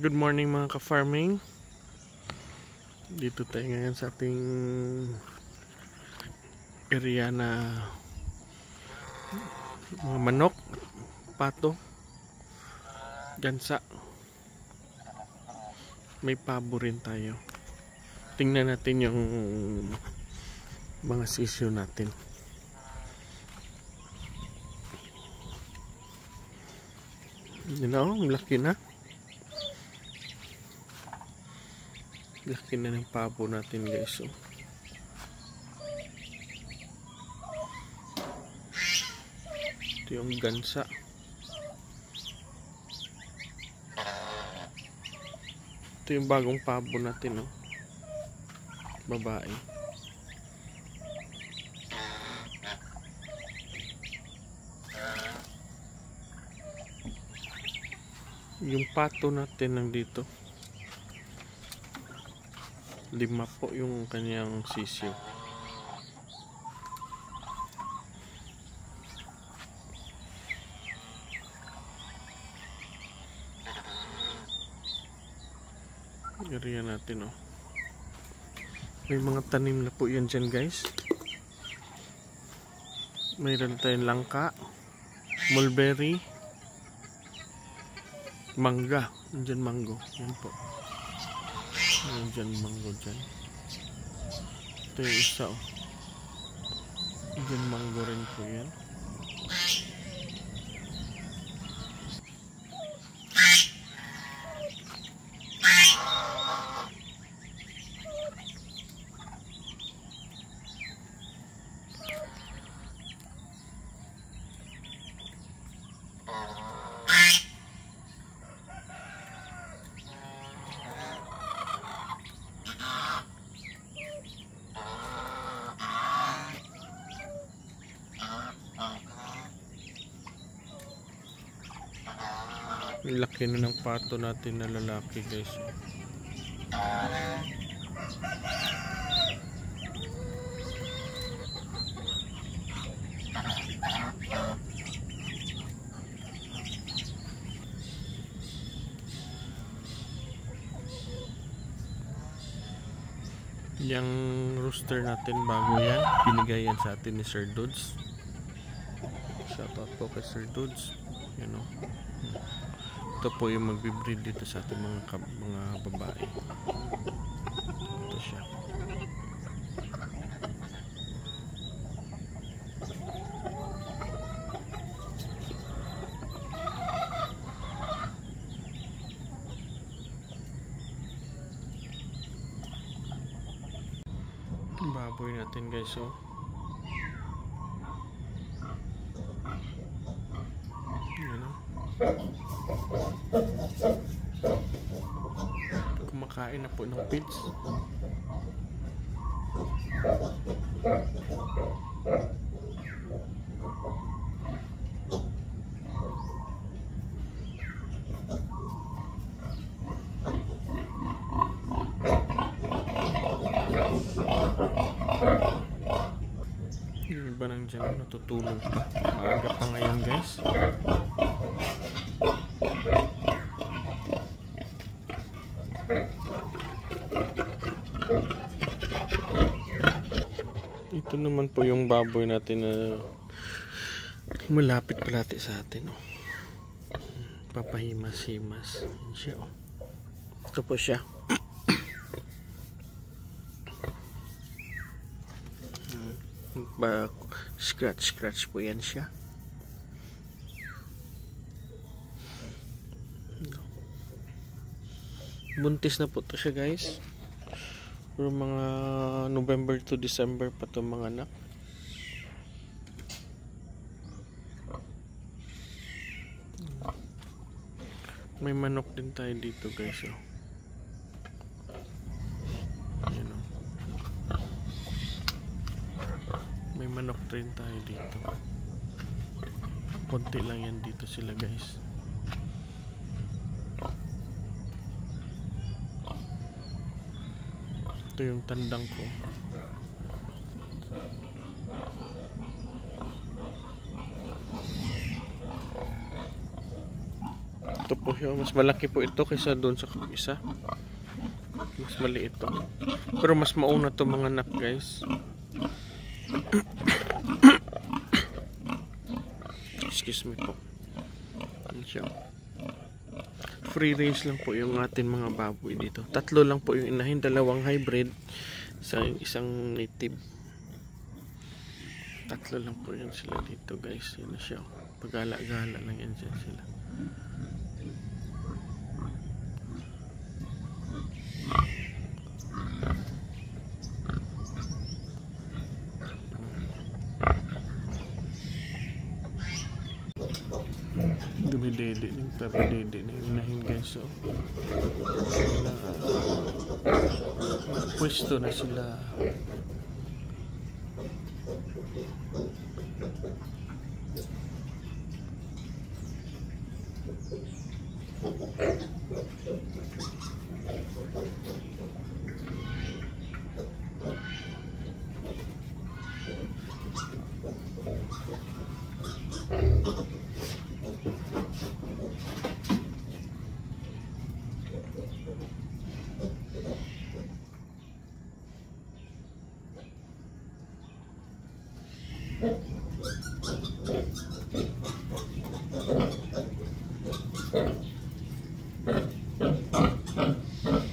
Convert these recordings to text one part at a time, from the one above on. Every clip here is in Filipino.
Good morning mga ka-farming. Dito tayo ngayon sa ating area na mga manok, pato, gansa. May pabo rin tayo. Tingnan natin yung mga sisyo natin. You know, laki na. Laki na ng pabo natin guys. So, ito yung gansa. Ito yung bagong pabo natin, oh. Babae. Yung pato natin nandito. 5 po yung kanyang sisyo. Area natin, oh. May mga tanim na po yan dyan guys. Mayroon tayong langka, mulberry, mangga. Andyan mango. Yan po. Andyan mango dyan. Ito yung isa, oh. Andyan mango rin po yan. Laki na ng pato natin na lalaki guys. Yang rooster natin bago yan, binigay yan sa atin ni Sir Dudes. Shoutout po kay Sir Dudes. You know, ito po yung magbe-breed dito sa ating mga babae. Ito siya. Baboy natin guys, oh. Kumakain na po ng feeds. Yung iba nang dyan natutulog pa. Maaga pa ngayon guys. Ito naman po yung baboy natin na malapit palati sa atin, oh. Papahimas-himas siya, oh. Ito po siya. Scratch po yan siya. Buntis na po to siya guys. Pero mga November to December pa itong mga anak. May manok din tayo dito guys, oh. Ayan, oh. May manok rin tayo dito. Konti lang yan dito sila guys. Ito yung tandang ko. Ito po Yo, mas malaki po ito kaysa doon sa isa. Mas maliit ito. Pero mas mauna to mga anak guys. Excuse me po. Yan siya. Free range lang po yung ating mga baboy dito. 3 lang po yung inahin, 2 hybrid, isang native. 3 lang po yun sila dito guys. Yan na siya. Pagala-gala lang yan sila. Dumidede din, pero dede na yung inahin guys. So, pwesto na sila.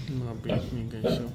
Mga break niya guys. So,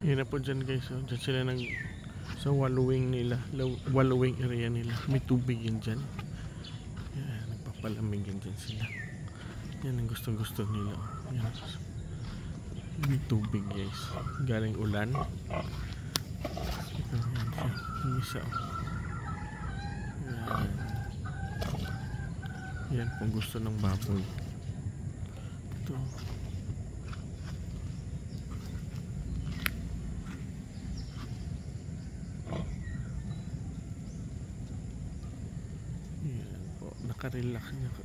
yun na po dyan guys. So, dyan sila sa wallowing nila, wallowing area nila. May tubig yun dyan. Yan, nagpapalamig yun dyan sila. Yan ang gusto nila. Yan. May tubig guys. Galing ulan. Yan siya. Yung isa. Yan. Yan kung gusto ng baboy. Ito.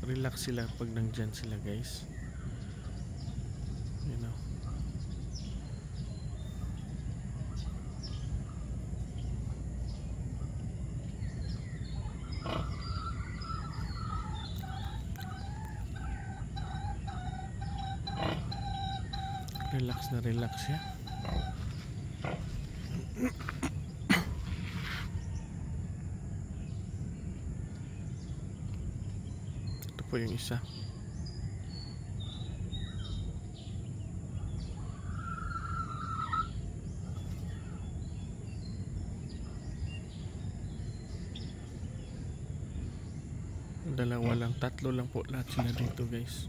Relax sila pag nandyan sila guys. You know. Relax ya. Po yung isa. Dalawa lang, 3 lang po lahat sila dito guys.